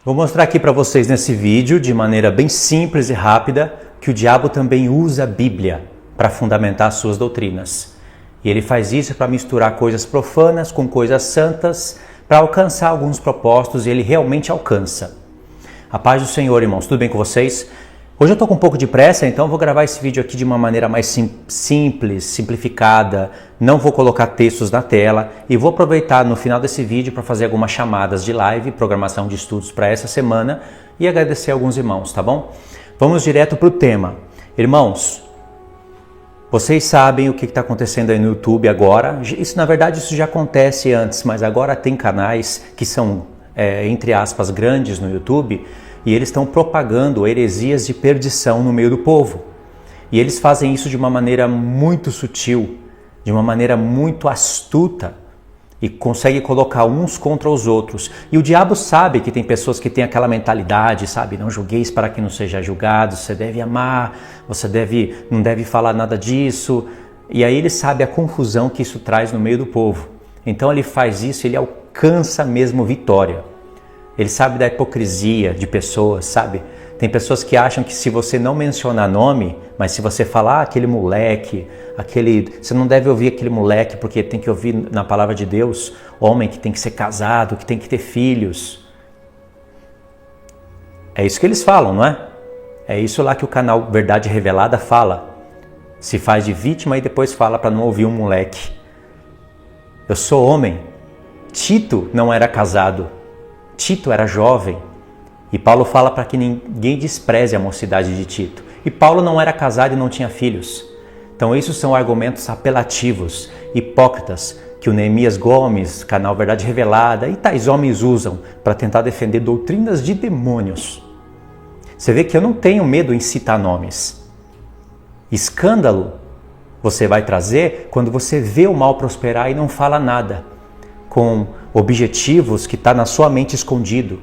Vou mostrar aqui para vocês nesse vídeo, de maneira bem simples e rápida, que o diabo também usa a Bíblia para fundamentar suas doutrinas. E ele faz isso para misturar coisas profanas com coisas santas, para alcançar alguns propósitos, e ele realmente alcança. A paz do Senhor, irmãos, tudo bem com vocês? Hoje eu estou com um pouco de pressa, então vou gravar esse vídeo aqui de uma maneira mais simples, simplificada. Não vou colocar textos na tela e vou aproveitar no final desse vídeo para fazer algumas chamadas de live, programação de estudos para essa semana e agradecer a alguns irmãos, tá bom? Vamos direto para o tema. Irmãos, vocês sabem o que está acontecendo aí no YouTube agora. Na verdade, isso já acontece antes, mas agora tem canais que são, entre aspas, grandes no YouTube, e eles estão propagando heresias de perdição no meio do povo. E eles fazem isso de uma maneira muito sutil, de uma maneira muito astuta, e conseguem colocar uns contra os outros. E o diabo sabe que tem pessoas que têm aquela mentalidade, sabe? Não julgueis para que não seja julgado, você deve amar, não deve falar nada disso. E aí ele sabe a confusão que isso traz no meio do povo. Então ele faz isso, ele alcança mesmo vitória. Ele sabe da hipocrisia de pessoas, sabe? Tem pessoas que acham que se você não mencionar nome, mas se você falar aquele moleque, você não deve ouvir aquele moleque porque tem que ouvir na palavra de Deus, homem que tem que ser casado, que tem que ter filhos. É isso que eles falam, não é? É isso lá que o canal Verdade Revelada fala. Se faz de vítima e depois fala para não ouvir um moleque. Eu sou homem. Tito não era casado. Tito era jovem, e Paulo fala para que ninguém despreze a mocidade de Tito. E Paulo não era casado e não tinha filhos. Então esses são argumentos apelativos, hipócritas, que o Neemias Gomes, canal Verdade Revelada, e tais homens usam para tentar defender doutrinas de demônios. Você vê que eu não tenho medo em citar nomes. Escândalo você vai trazer quando você vê o mal prosperar e não fala nada, com objetivos que está na sua mente escondido.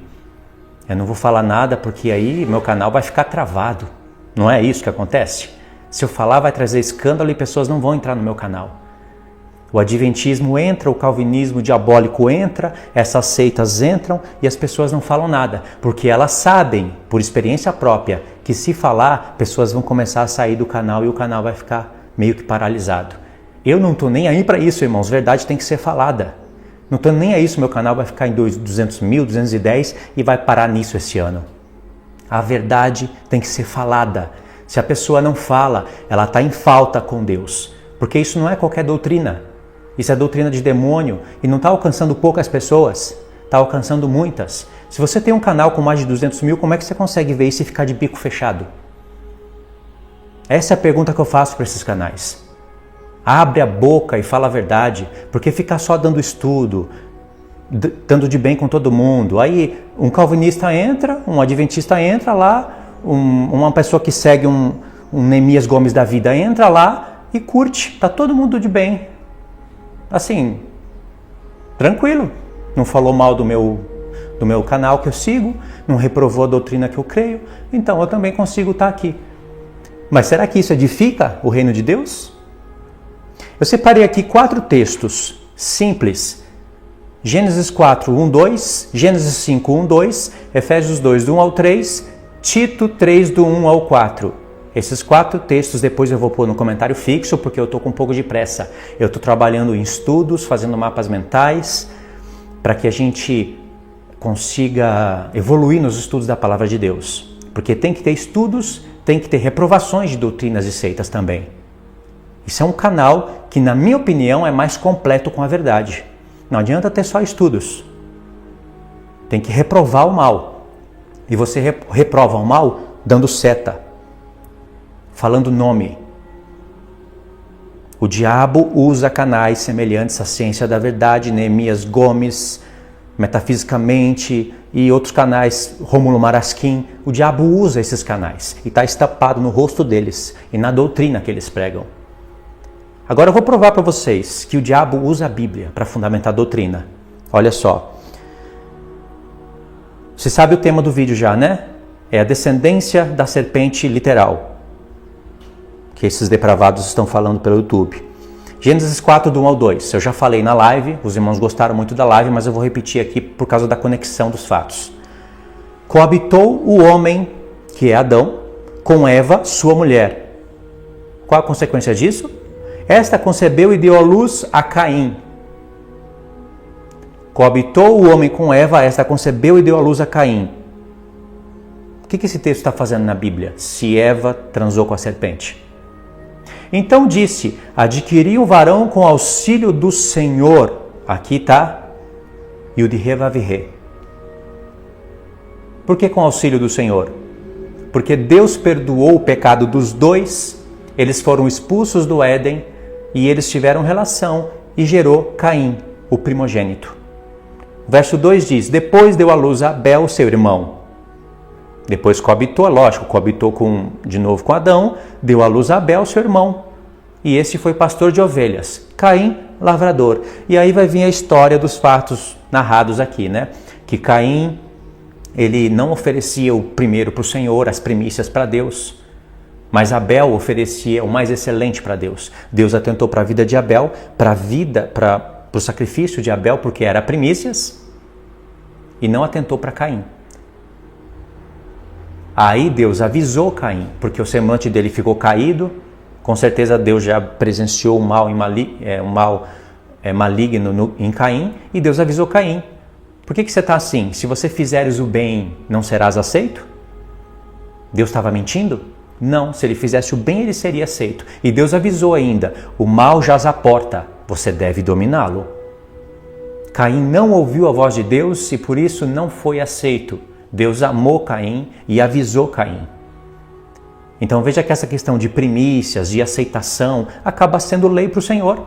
Eu não vou falar nada porque aí meu canal vai ficar travado. Não é isso que acontece? Se eu falar vai trazer escândalo e pessoas não vão entrar no meu canal. O adventismo entra, o calvinismo diabólico entra, essas seitas entram e as pessoas não falam nada, porque elas sabem, por experiência própria, que se falar, pessoas vão começar a sair do canal e o canal vai ficar meio que paralisado. Eu não estou nem aí para isso, irmãos. Verdade tem que ser falada. Não estou nem a isso, meu canal vai ficar em 200 mil, 210 e vai parar nisso esse ano. A verdade tem que ser falada. Se a pessoa não fala, ela está em falta com Deus. Porque isso não é qualquer doutrina. Isso é doutrina de demônio e não está alcançando poucas pessoas, está alcançando muitas. Se você tem um canal com mais de 200 mil, como é que você consegue ver isso e ficar de bico fechado? Essa é a pergunta que eu faço para esses canais. Abre a boca e fala a verdade, porque ficar só dando estudo, dando de bem com todo mundo. Aí um calvinista entra, um adventista entra lá, uma pessoa que segue um Neemias Gomes da vida entra lá e curte, tá todo mundo de bem. Assim, tranquilo, não falou mal do meu canal que eu sigo, não reprovou a doutrina que eu creio, então eu também consigo estar aqui. Mas será que isso edifica o reino de Deus? Eu separei aqui 4 textos simples. Gênesis 4, 1, 2, Gênesis 5, 1, 2, Efésios 2, do 1 ao 3, Tito 3, do 1 ao 4. Esses 4 textos depois eu vou pôr no comentário fixo, porque eu estou com um pouco de pressa. Eu estou trabalhando em estudos, fazendo mapas mentais, para que a gente consiga evoluir nos estudos da Palavra de Deus. Porque tem que ter estudos, tem que ter reprovações de doutrinas e seitas também. Isso é um canal que, na minha opinião, é mais completo com a verdade. Não adianta ter só estudos. Tem que reprovar o mal. E você reprova o mal dando seta, falando nome. O diabo usa canais semelhantes à Ciência da Verdade, Neemias Gomes, Metafisicamente e outros canais, Rômulo Marasquim. O diabo usa esses canais e está estampado no rosto deles e na doutrina que eles pregam. Agora eu vou provar para vocês que o diabo usa a Bíblia para fundamentar a doutrina. Olha só. Você sabe o tema do vídeo já, né? É a descendência da serpente literal, que esses depravados estão falando pelo YouTube. Gênesis 4, do 1 ao 2. Eu já falei na live, os irmãos gostaram muito da live, mas eu vou repetir aqui por causa da conexão dos fatos. Coabitou o homem, que é Adão, com Eva, sua mulher. Qual a consequência disso? Esta concebeu e deu à luz a Caim. Coabitou o homem com Eva, esta concebeu e deu à luz a Caim. O que esse texto está fazendo na Bíblia? Se Eva transou com a serpente. Então disse, adquiri um varão com auxílio do Senhor. Aqui está, Yud-He-Vav-He. Por que com auxílio do Senhor? Porque Deus perdoou o pecado dos dois, eles foram expulsos do Éden e eles tiveram relação e gerou Caim, o primogênito. Verso 2 diz, depois deu à luz a Abel, seu irmão. Depois coabitou, lógico, coabitou de novo com Adão, deu à luz a Abel, seu irmão. E esse foi pastor de ovelhas. Caim, lavrador. E aí vai vir a história dos fatos narrados aqui, né? Que Caim, ele não oferecia o primeiro para o Senhor, as primícias para Deus. Mas Abel oferecia o mais excelente para Deus. Deus atentou para a vida de Abel, para o sacrifício de Abel, porque era primícias, e não atentou para Caim. Aí Deus avisou Caim, porque o semblante dele ficou caído. Com certeza Deus já presenciou um mal maligno em Caim, e Deus avisou Caim. Por que você está assim? Se você fizeres o bem, não serás aceito? Deus estava mentindo? Não, se ele fizesse o bem, ele seria aceito. E Deus avisou ainda, o mal jaz à porta, você deve dominá-lo. Caim não ouviu a voz de Deus e por isso não foi aceito. Deus amou Caim e avisou Caim. Então veja que essa questão de primícias, de aceitação, acaba sendo lei para o Senhor.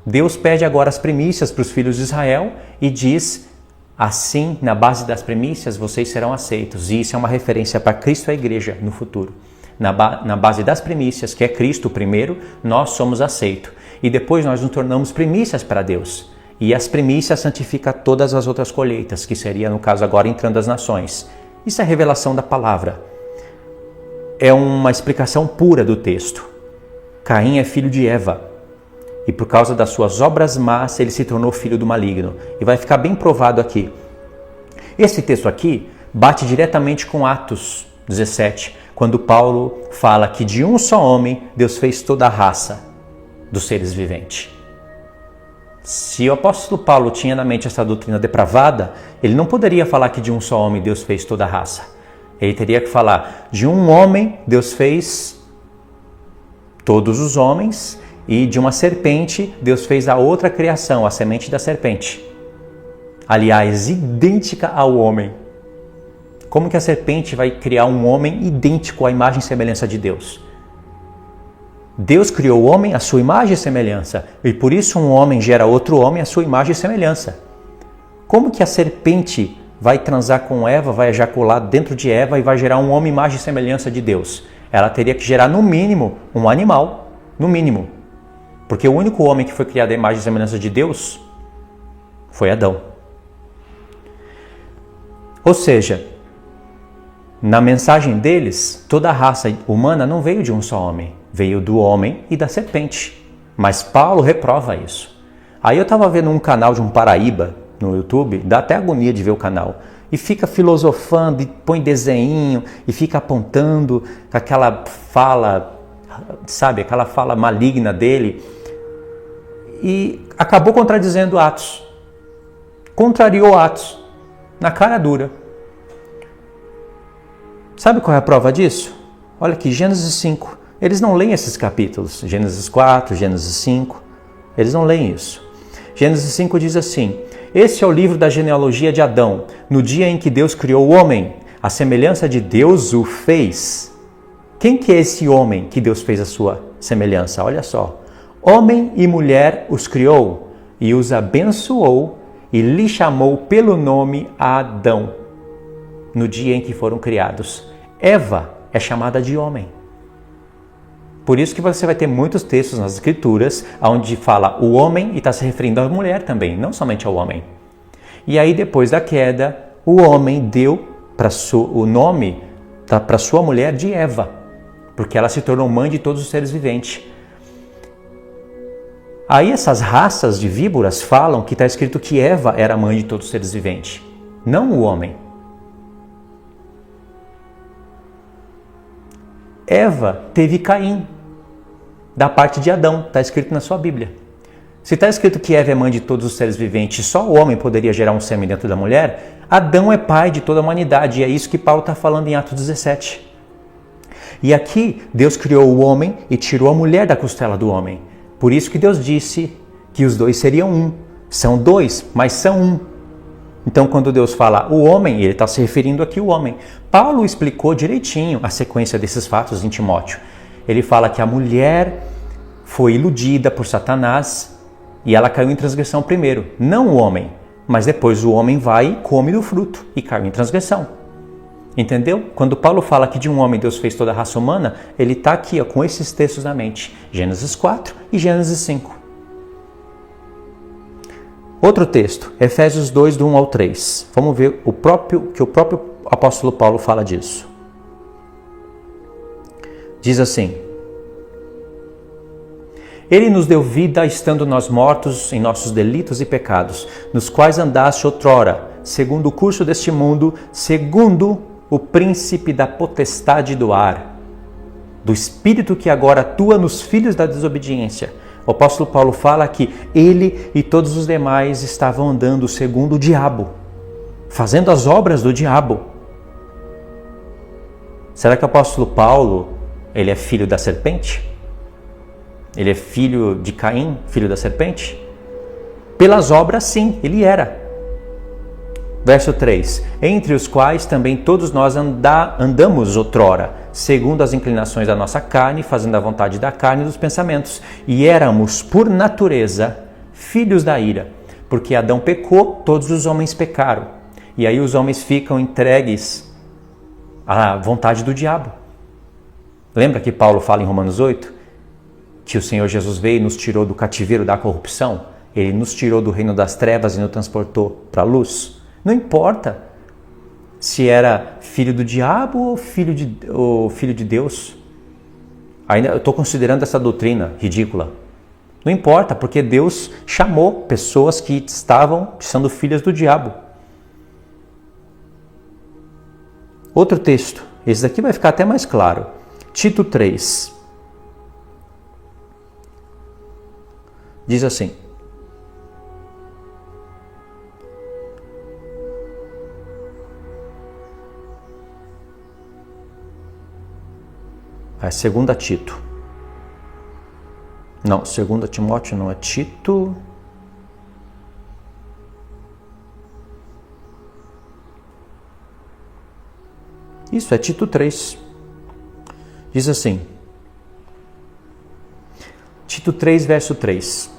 Deus pede agora as primícias para os filhos de Israel e diz, assim, na base das primícias, vocês serão aceitos. E isso é uma referência para Cristo e a igreja no futuro. Na base das primícias, que é Cristo primeiro, nós somos aceitos. E depois nós nos tornamos primícias para Deus. E as primícias santificam todas as outras colheitas, que seria, no caso agora, entrando as nações. Isso é a revelação da palavra. É uma explicação pura do texto. Caim é filho de Eva. E por causa das suas obras más, ele se tornou filho do maligno. E vai ficar bem provado aqui. Esse texto aqui bate diretamente com Atos 17, quando Paulo fala que de um só homem Deus fez toda a raça dos seres viventes. Se o apóstolo Paulo tinha na mente essa doutrina depravada, ele não poderia falar que de um só homem Deus fez toda a raça. Ele teria que falar, de um homem Deus fez todos os homens, e de uma serpente Deus fez a outra criação, a semente da serpente. Aliás, idêntica ao homem. Como que a serpente vai criar um homem idêntico à imagem e semelhança de Deus? Deus criou o homem à sua imagem e semelhança, e por isso um homem gera outro homem à sua imagem e semelhança. Como que a serpente vai transar com Eva, vai ejacular dentro de Eva e vai gerar um homem imagem e semelhança de Deus? Ela teria que gerar no mínimo um animal, no mínimo. Porque o único homem que foi criado à imagem e semelhança de Deus foi Adão. Ou seja, na mensagem deles, toda a raça humana não veio de um só homem, veio do homem e da serpente. Mas Paulo reprova isso. Aí eu estava vendo um canal de um Paraíba no YouTube, dá até agonia de ver o canal, e fica filosofando, e põe desenho, e fica apontando aquela fala, sabe, aquela fala maligna dele, e acabou contradizendo Atos. Contrariou Atos, na cara dura. Sabe qual é a prova disso? Olha aqui, Gênesis 5. Eles não leem esses capítulos, Gênesis 4, Gênesis 5, eles não leem isso. Gênesis 5 diz assim, esse é o livro da genealogia de Adão, no dia em que Deus criou o homem, a semelhança de Deus o fez. Quem que é esse homem que Deus fez a sua semelhança? Olha só. Homem e mulher os criou e os abençoou e lhe chamou pelo nome Adão, no dia em que foram criados. Eva é chamada de homem. Por isso que você vai ter muitos textos nas escrituras onde fala o homem e está se referindo à mulher também, não somente ao homem. E aí depois da queda, o homem deu o nome para sua mulher de Eva, porque ela se tornou mãe de todos os seres viventes. Aí essas raças de víboras falam que está escrito que Eva era mãe de todos os seres viventes, não o homem. Eva teve Caim, da parte de Adão, está escrito na sua Bíblia. Se está escrito que Eva é mãe de todos os seres viventes, só o homem poderia gerar um sêmen dentro da mulher, Adão é pai de toda a humanidade, e é isso que Paulo está falando em Atos 17. E aqui, Deus criou o homem e tirou a mulher da costela do homem. Por isso que Deus disse que os dois seriam um. São dois, mas são um. Então, quando Deus fala o homem, ele está se referindo aqui ao homem. Paulo explicou direitinho a sequência desses fatos em Timóteo. Ele fala que a mulher foi iludida por Satanás e ela caiu em transgressão primeiro. Não o homem, mas depois o homem vai e come do fruto e caiu em transgressão. Entendeu? Quando Paulo fala que de um homem Deus fez toda a raça humana, ele está aqui com esses textos na mente. Gênesis 4 e Gênesis 5. Outro texto, Efésios 2, do 1 ao 3. Vamos ver que o próprio apóstolo Paulo fala disso. Diz assim: Ele nos deu vida estando nós mortos em nossos delitos e pecados, nos quais andaste outrora, segundo o curso deste mundo, segundo o príncipe da potestade do ar, do espírito que agora atua nos filhos da desobediência. O apóstolo Paulo fala que ele e todos os demais estavam andando segundo o diabo, fazendo as obras do diabo. Será que o apóstolo Paulo, ele é filho da serpente? Ele é filho de Caim, filho da serpente? Pelas obras, sim, ele era. Verso 3. Entre os quais também todos nós andamos outrora, segundo as inclinações da nossa carne, fazendo a vontade da carne e dos pensamentos. E éramos, por natureza, filhos da ira. Porque Adão pecou, todos os homens pecaram. E aí os homens ficam entregues à vontade do diabo. Lembra que Paulo fala em Romanos 8? Que o Senhor Jesus veio e nos tirou do cativeiro da corrupção? Ele nos tirou do reino das trevas e nos transportou para a luz? Não importa se era filho do diabo ou filho de Deus. Ainda eu estou considerando essa doutrina ridícula. Não importa, porque Deus chamou pessoas que estavam sendo filhas do diabo. Outro texto, esse daqui vai ficar até mais claro. Tito 3. Diz assim: é 2 Tito. Não, 2 Timóteo não, é Tito. Isso, é Tito 3. Diz assim. Tito 3, verso 3.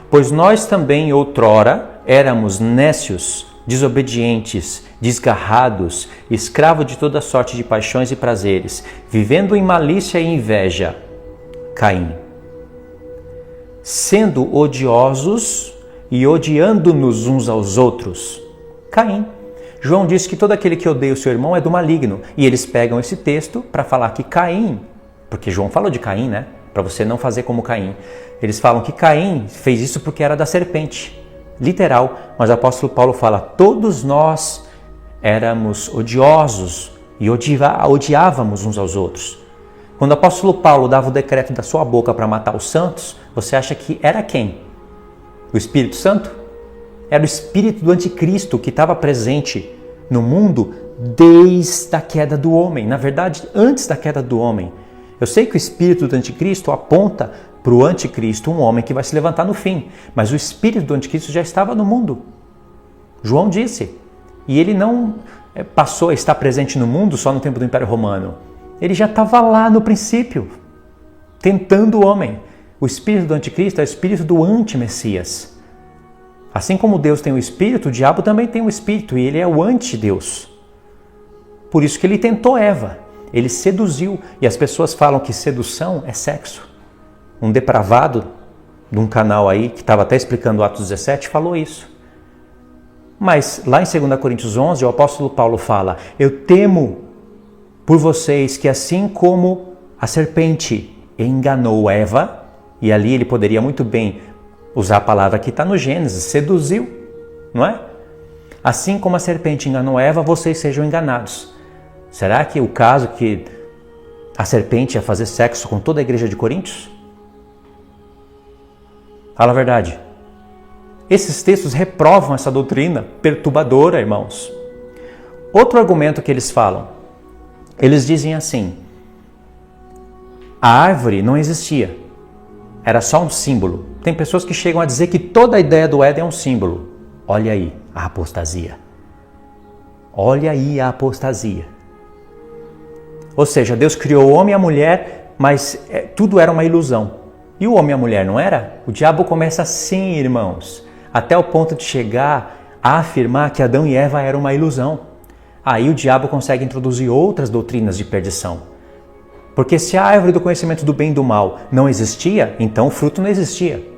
Pois nós também outrora éramos nécios, desobedientes, desgarrados, escravos de toda sorte de paixões e prazeres, vivendo em malícia e inveja. Caim. Sendo odiosos e odiando-nos uns aos outros. Caim. João diz que todo aquele que odeia o seu irmão é do maligno. E eles pegam esse texto para falar que Caim, porque João falou de Caim, né? Para você não fazer como Caim. Eles falam que Caim fez isso porque era da serpente. Literal, mas o apóstolo Paulo fala, todos nós éramos odiosos e odiávamos uns aos outros. Quando o apóstolo Paulo dava o decreto da sua boca para matar os santos, você acha que era quem? O Espírito Santo? Era o espírito do anticristo que estava presente no mundo desde a queda do homem. Na verdade, antes da queda do homem. Eu sei que o espírito do anticristo aponta para o anticristo, um homem que vai se levantar no fim. Mas o espírito do anticristo já estava no mundo. João disse. E ele não passou a estar presente no mundo só no tempo do Império Romano. Ele já estava lá no princípio, tentando o homem. O espírito do anticristo é o espírito do anti-Messias. Assim como Deus tem o espírito, o diabo também tem o espírito e ele é o anti-Deus. Por isso que ele tentou Eva. Ele seduziu. E as pessoas falam que sedução é sexo. Um depravado de um canal aí, que estava até explicando Atos 17, falou isso. Mas lá em 2 Coríntios 11, o apóstolo Paulo fala, eu temo por vocês que assim como a serpente enganou Eva, e ali ele poderia muito bem usar a palavra que está no Gênesis, seduziu, não é? Assim como a serpente enganou Eva, vocês sejam enganados. Será que o caso que a serpente ia fazer sexo com toda a igreja de Coríntios? Fala a verdade. Esses textos reprovam essa doutrina perturbadora, irmãos. Outro argumento que eles falam, eles dizem assim: a árvore não existia, era só um símbolo. Tem pessoas que chegam a dizer que toda a ideia do Éden é um símbolo. Olha aí a apostasia. Olha aí a apostasia. Ou seja, Deus criou o homem e a mulher, mas tudo era uma ilusão. E o homem e a mulher não era? O diabo começa assim, irmãos, até o ponto de chegar a afirmar que Adão e Eva eram uma ilusão. Aí o diabo consegue introduzir outras doutrinas de perdição. Porque se a árvore do conhecimento do bem e do mal não existia, então o fruto não existia.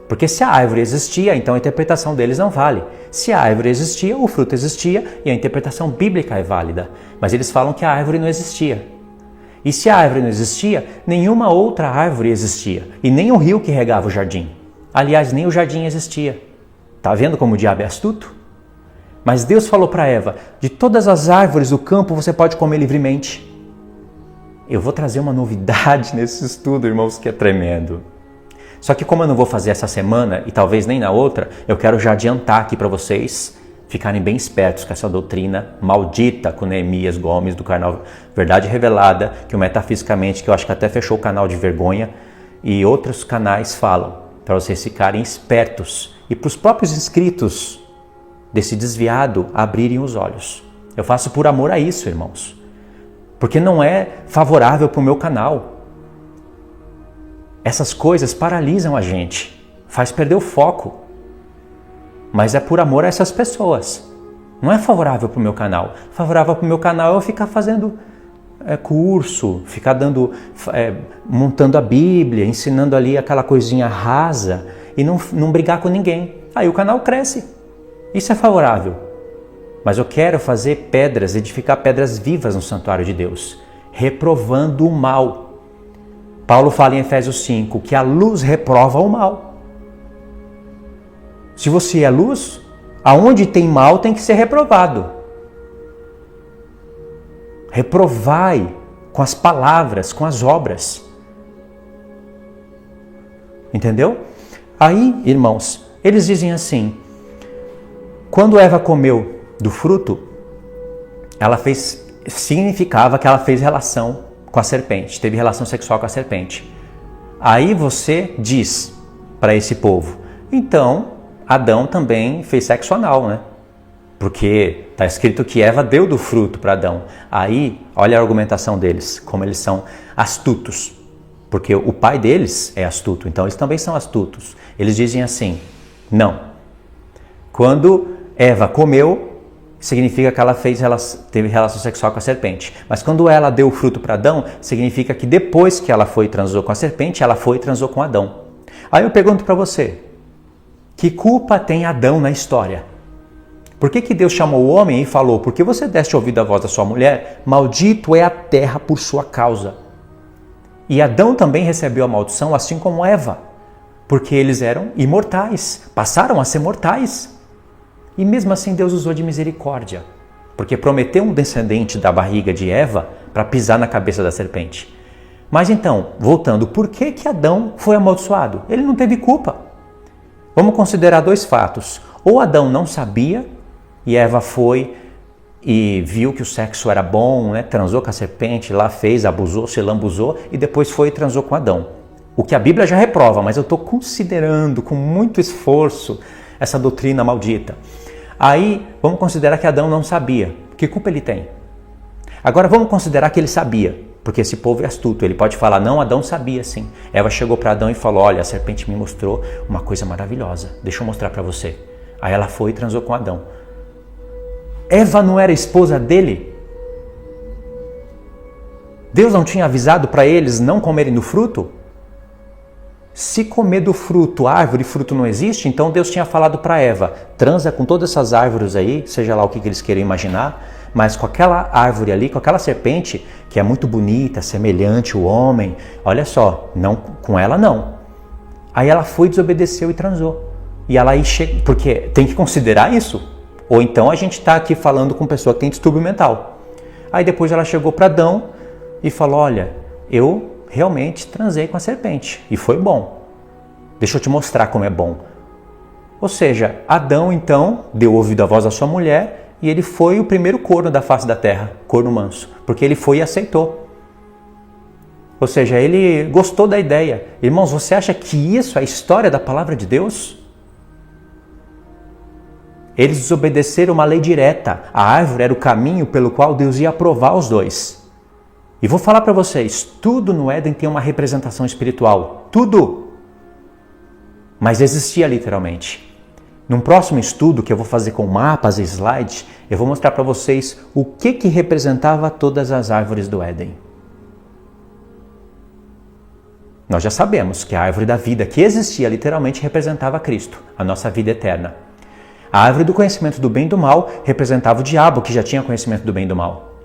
Porque se a árvore existia, então a interpretação deles não vale. Se a árvore existia, o fruto existia e a interpretação bíblica é válida. Mas eles falam que a árvore não existia. E se a árvore não existia, nenhuma outra árvore existia. E nem o rio que regava o jardim. Aliás, nem o jardim existia. Tá vendo como o diabo é astuto? Mas Deus falou para Eva: de todas as árvores do campo você pode comer livremente. Eu vou trazer uma novidade nesse estudo, irmãos, que é tremendo. Só que como eu não vou fazer essa semana e talvez nem na outra, eu quero já adiantar aqui para vocês ficarem bem espertos com essa doutrina maldita com Neemias Gomes do canal Verdade Revelada, que o Metafisicamente, que eu acho que até fechou o canal de vergonha, e outros canais falam, para vocês ficarem espertos e para os próprios inscritos desse desviado abrirem os olhos. Eu faço por amor a isso, irmãos, porque não é favorável para o meu canal. Essas coisas paralisam a gente, faz perder o foco. Mas é por amor a essas pessoas. Não é favorável para o meu canal. Favorável para o meu canal é eu ficar fazendo curso, ficar montando a Bíblia, ensinando ali aquela coisinha rasa e não brigar com ninguém. Aí o canal cresce. Isso é favorável. Mas eu quero fazer pedras, edificar pedras vivas no santuário de Deus, reprovando o mal. Paulo fala em Efésios 5 que a luz reprova o mal. Se você é luz, aonde tem mal tem que ser reprovado. Reprovai com as palavras, com as obras. Entendeu? Aí, irmãos, eles dizem assim: quando Eva comeu do fruto, significava que ela fez relação com a serpente, teve relação sexual com a serpente. Aí você diz para esse povo: então Adão também fez sexo anal, né? Porque está escrito que Eva deu do fruto para Adão. Aí, olha a argumentação deles, como eles são astutos. Porque o pai deles é astuto, então eles também são astutos. Eles dizem assim: não. Quando Eva comeu, significa que ela teve relação sexual com a serpente. Mas quando ela deu o fruto para Adão, significa que depois que ela foi e transou com a serpente, ela foi e transou com Adão. Aí eu pergunto para você: que culpa tem Adão na história? Por que Deus chamou o homem e falou: porque você deste ouvido à voz da sua mulher, maldito é a terra por sua causa? E Adão também recebeu a maldição, assim como Eva, porque eles eram imortais, passaram a ser mortais. E mesmo assim Deus usou de misericórdia, porque prometeu um descendente da barriga de Eva para pisar na cabeça da serpente. Mas então, voltando, por que Adão foi amaldiçoado? Ele não teve culpa. Vamos considerar dois fatos. Ou Adão não sabia e Eva foi e viu que o sexo era bom, né? Transou com a serpente, lá fez, abusou, se lambuzou e depois foi e transou com Adão. O que a Bíblia já reprova, mas eu estou considerando com muito esforço essa doutrina maldita. Aí, vamos considerar que Adão não sabia. Que culpa ele tem? Agora, vamos considerar que ele sabia, porque esse povo é astuto. Ele pode falar: não, Adão sabia sim. Eva chegou para Adão e falou: olha, a serpente me mostrou uma coisa maravilhosa. Deixa eu mostrar para você. Aí ela foi e transou com Adão. Eva não era esposa dele? Deus não tinha avisado para eles não comerem do fruto? Se comer do fruto, árvore e fruto não existe, então Deus tinha falado para Eva: transa com todas essas árvores aí, seja lá o que eles queiram imaginar, mas com aquela árvore ali, com aquela serpente, que é muito bonita, semelhante ao homem, olha só, não, com ela não. Aí ela foi, desobedeceu e transou. E ela aí chega, porque tem que considerar isso. Ou então a gente está aqui falando com pessoa que tem distúrbio mental. Aí depois ela chegou para Adão e falou: olha, eu realmente transei com a serpente e foi bom. Deixa eu te mostrar como é bom. Ou seja, Adão então deu ouvido à voz da sua mulher e ele foi o primeiro corno da face da terra, corno manso, porque ele foi e aceitou. Ou seja, ele gostou da ideia. Irmãos, você acha que isso é a história da palavra de Deus? Eles desobedeceram uma lei direta. A árvore era o caminho pelo qual Deus ia aprovar os dois. E vou falar para vocês, tudo no Éden tem uma representação espiritual. Tudo! Mas existia literalmente. Num próximo estudo que eu vou fazer com mapas e slides, eu vou mostrar para vocês o que representava todas as árvores do Éden. Nós já sabemos que a árvore da vida que existia literalmente representava Cristo, a nossa vida eterna. A árvore do conhecimento do bem e do mal representava o diabo, que já tinha conhecimento do bem e do mal.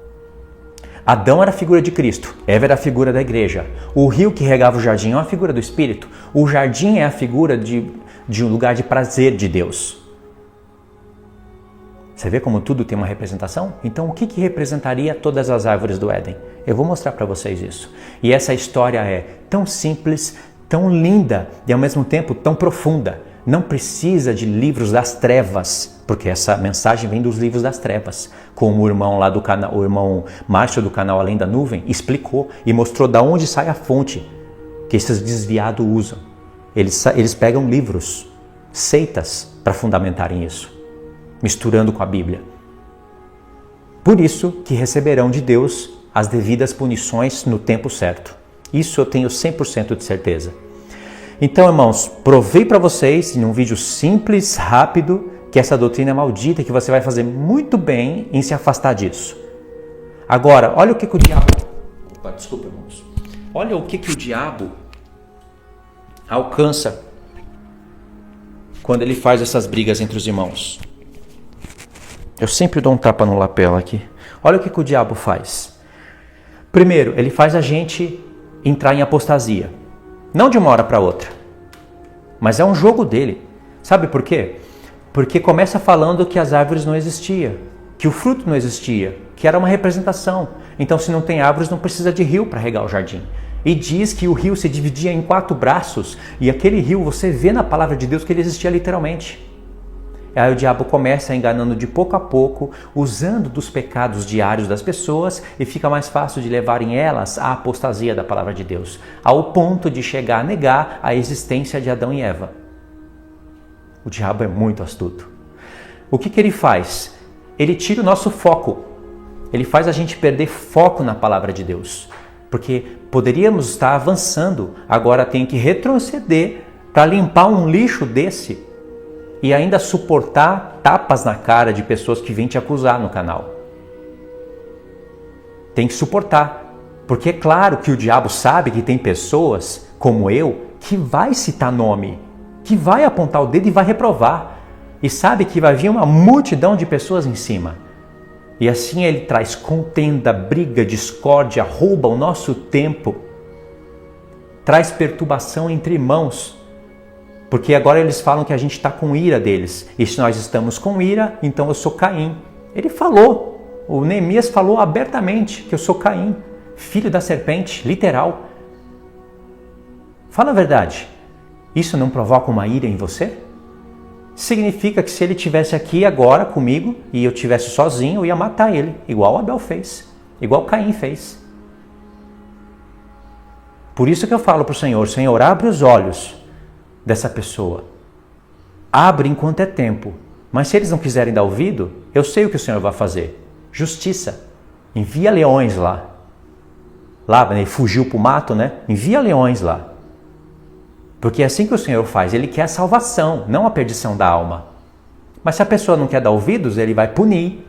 Adão era a figura de Cristo, Eva era a figura da igreja. O rio que regava o jardim é uma figura do Espírito. O jardim é a figura de um lugar de prazer de Deus. Você vê como tudo tem uma representação? Então o que representaria todas as árvores do Éden? Eu vou mostrar para vocês isso. E essa história é tão simples, tão linda e ao mesmo tempo tão profunda. Não precisa de livros das trevas, porque essa mensagem vem dos livros das trevas, como o irmão lá do canal, o irmão Márcio do canal Além da Nuvem, explicou e mostrou de onde sai a fonte que esses desviados usam. Eles pegam livros, seitas, para fundamentarem isso, misturando com a Bíblia. Por isso que receberão de Deus as devidas punições no tempo certo. Isso eu tenho 100% de certeza. Então, irmãos, provei para vocês, em um vídeo simples, rápido, que essa doutrina é maldita e que você vai fazer muito bem em se afastar disso. Agora, olha o que o diabo... Desculpa, irmãos. Olha o que o diabo alcança quando ele faz essas brigas entre os irmãos. Eu sempre dou um tapa no lapela aqui. Olha o que o diabo faz. Primeiro, ele faz a gente entrar em apostasia. Não de uma hora para outra, mas é um jogo dele. Sabe por quê? Porque começa falando que as árvores não existiam, que o fruto não existia, que era uma representação. Então, se não tem árvores, não precisa de rio para regar o jardim. E diz que o rio se dividia em 4 braços, e aquele rio, você vê na palavra de Deus que ele existia literalmente. Aí o diabo começa enganando de pouco a pouco, usando dos pecados diários das pessoas e fica mais fácil de levarem elas à apostasia da palavra de Deus, ao ponto de chegar a negar a existência de Adão e Eva. O diabo é muito astuto. O que ele faz? Ele tira o nosso foco. Ele faz a gente perder foco na palavra de Deus. Porque poderíamos estar avançando, agora tem que retroceder para limpar um lixo desse e ainda suportar tapas na cara de pessoas que vêm te acusar no canal. Tem que suportar, porque é claro que o diabo sabe que tem pessoas, como eu, que vai citar nome, que vai apontar o dedo e vai reprovar, e sabe que vai vir uma multidão de pessoas em cima. E assim ele traz contenda, briga, discórdia, rouba o nosso tempo, traz perturbação entre irmãos, porque agora eles falam que a gente está com ira deles. E se nós estamos com ira, então eu sou Caim. Ele falou, o Neemias falou abertamente que eu sou Caim, filho da serpente, literal. Fala a verdade, isso não provoca uma ira em você? Significa que se ele estivesse aqui agora comigo e eu estivesse sozinho, eu ia matar ele, igual Abel fez, igual Caim fez. Por isso que eu falo para o Senhor, Senhor, abre os olhos dessa pessoa. Abre enquanto é tempo. Mas se eles não quiserem dar ouvido, eu sei o que o Senhor vai fazer. Justiça. Envia leões lá. Lá, ele fugiu para o mato, né? Envia leões lá. Porque é assim que o Senhor faz. Ele quer a salvação, não a perdição da alma. Mas se a pessoa não quer dar ouvidos, ele vai punir.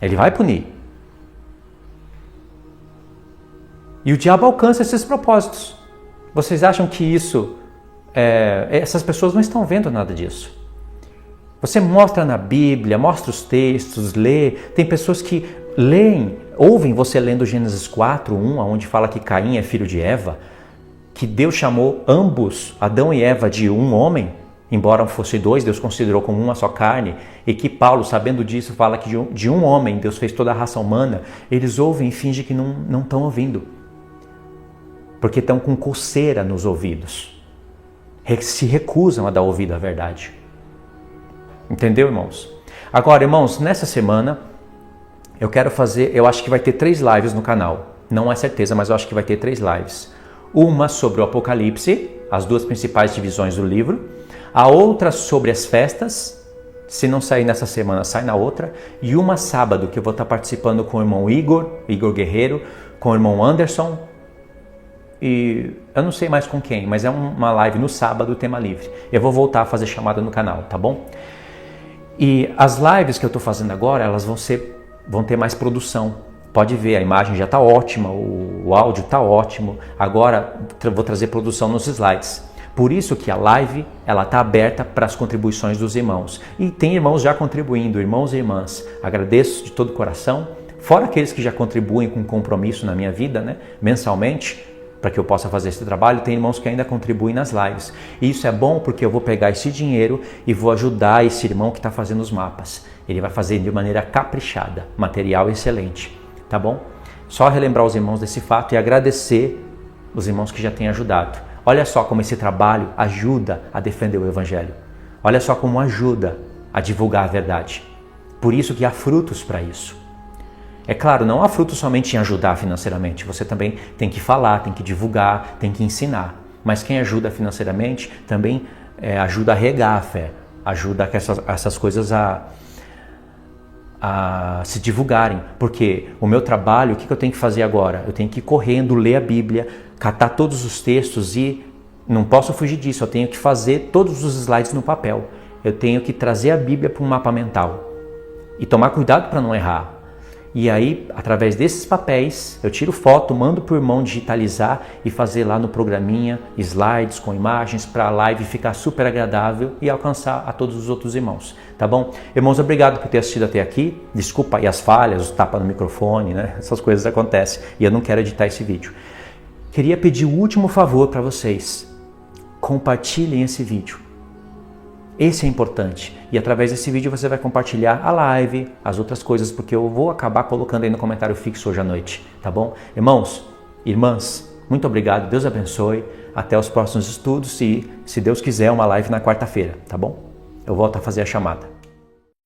Ele vai punir. E o diabo alcança esses propósitos. Vocês acham que isso... essas pessoas não estão vendo nada disso. Você mostra na Bíblia, mostra os textos, lê. Tem pessoas que leem, ouvem você lendo Gênesis 4:1, onde fala que Caim é filho de Eva, que Deus chamou ambos, Adão e Eva, de um homem. Embora fossem dois, Deus considerou como uma só carne, e que Paulo, sabendo disso, fala que de um homem Deus fez toda a raça humana, eles ouvem e fingem que não estão ouvindo. Porque estão com coceira nos ouvidos. Se recusam a dar ouvido à verdade. Entendeu, irmãos? Agora, irmãos, nessa semana, eu acho que vai ter 3 lives no canal. Não é certeza, mas eu acho que vai ter 3 lives. Uma sobre o Apocalipse, as 2 principais divisões do livro. A outra sobre as festas, se não sair nessa semana, sai na outra. E uma sábado, que eu vou estar participando com o irmão Igor Guerreiro, com o irmão Anderson. E eu não sei mais com quem, mas é uma live no sábado, tema livre. Eu vou voltar a fazer chamada no canal, tá bom? E as lives que eu estou fazendo agora, elas vão ter mais produção. Pode ver, a imagem já está ótima, o áudio está ótimo. Agora vou trazer produção nos slides. Por isso que a live está aberta para as contribuições dos irmãos. E tem irmãos já contribuindo, irmãos e irmãs. Agradeço de todo o coração. Fora aqueles que já contribuem com compromisso na minha vida, né, mensalmente, para que eu possa fazer esse trabalho, tem irmãos que ainda contribuem nas lives. E isso é bom porque eu vou pegar esse dinheiro e vou ajudar esse irmão que está fazendo os mapas. Ele vai fazer de maneira caprichada, material excelente, tá bom? Só relembrar os irmãos desse fato e agradecer os irmãos que já têm ajudado. Olha só como esse trabalho ajuda a defender o Evangelho. Olha só como ajuda a divulgar a verdade. Por isso que há frutos para isso. É claro, não há frutos somente em ajudar financeiramente. Você também tem que falar, tem que divulgar, tem que ensinar. Mas quem ajuda financeiramente também ajuda a regar a fé. Ajuda essas coisas a se divulgarem. Porque o meu trabalho, o que eu tenho que fazer agora? Eu tenho que ir correndo, ler a Bíblia, catar todos os textos e não posso fugir disso. Eu tenho que fazer todos os slides no papel. Eu tenho que trazer a Bíblia para um mapa mental. E tomar cuidado para não errar. E aí, através desses papéis, eu tiro foto, mando para o irmão digitalizar e fazer lá no programinha, slides com imagens para a live ficar super agradável e alcançar a todos os outros irmãos, tá bom? Irmãos, obrigado por ter assistido até aqui. Desculpa aí as falhas, os tapas no microfone, né? Essas coisas acontecem e eu não quero editar esse vídeo. Queria pedir o último favor para vocês. Compartilhem esse vídeo. Esse é importante. E através desse vídeo você vai compartilhar a live, as outras coisas, porque eu vou acabar colocando aí no comentário fixo hoje à noite, tá bom? Irmãos, irmãs, muito obrigado. Deus abençoe. Até os próximos estudos e, se Deus quiser, uma live na quarta-feira, tá bom? Eu volto a fazer a chamada.